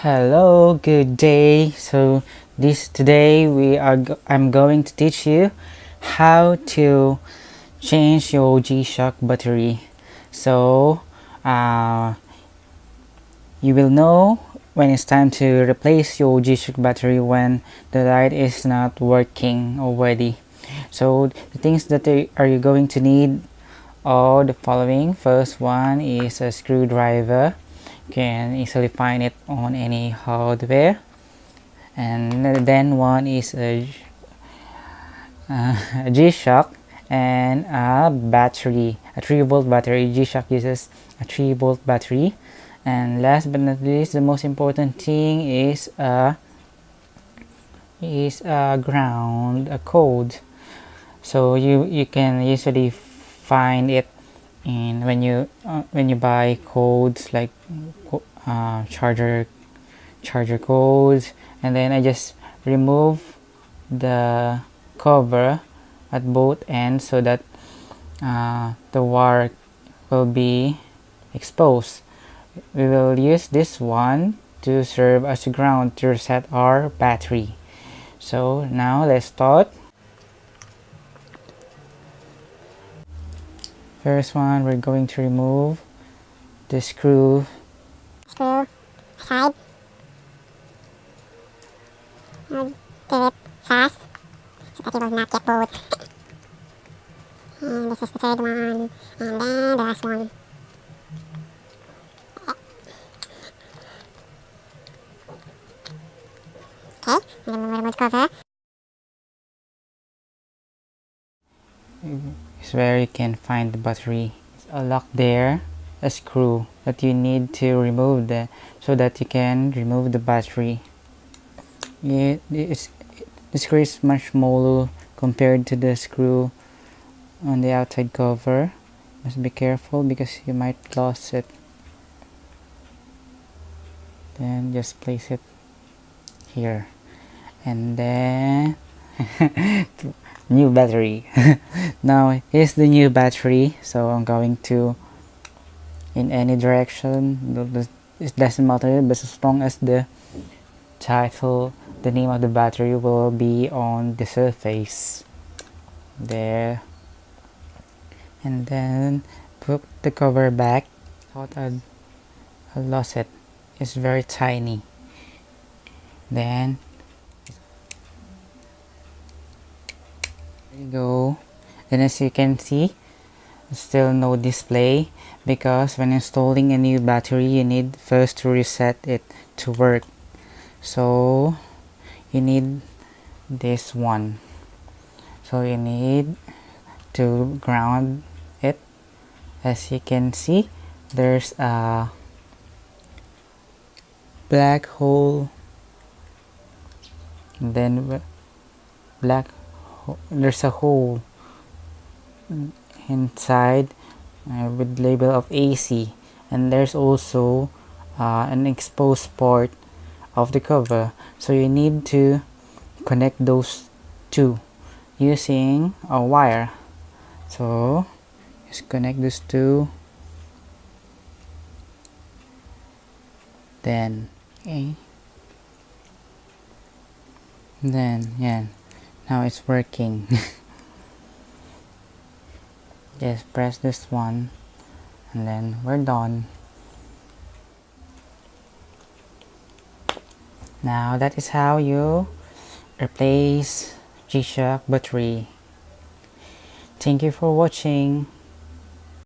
Hello, good day. Today I'm going to teach you how to change your G-Shock battery. So uh, you will know when it's time to replace your G-Shock battery when the light is not working already. So the things that are you going to need are the following. First one is a screwdriver. You can easily find it on any hardware. And then one is a G-Shock and a battery, a 3-volt battery. G-Shock uses a 3-volt battery. And last but not least, the most important thing is a ground, a code. So you can usually find it in when you buy codes like charger codes. And then I just remove the cover at both ends so that the wire will be exposed. We will use this one to serve as ground to reset our battery. So now let's start. First one, we're going to remove the screw side and do it fast so that it will not get both. And this is the third one, and then the last one. Okay, and then we'll remove the cover. is where you can find the battery. It's a lock there, a screw that you need to remove so that you can remove the battery. The screw is much smaller compared to the screw on the outside cover. Must be careful because you might lose it. Then just place it here, and then new battery. Now here's the new battery. So I'm going to, in any direction, it doesn't matter, but as long as the title, the name of the battery will be on the surface there. And then put the cover back. Thought I lost it. It's very tiny. Then there you go. And as you can see, still no display because when installing a new battery you need first to reset it to work. So you need this one. So you need to ground it. As you can see, there's a black hole, and then there's a hole inside with label of AC, and there's also an exposed part of the cover. So you need to connect those two using a wire. So just connect these two, then okay, then yeah, now it's working. Just press this one and then we're done. Now that is how you replace G-Shock battery. Thank you for watching.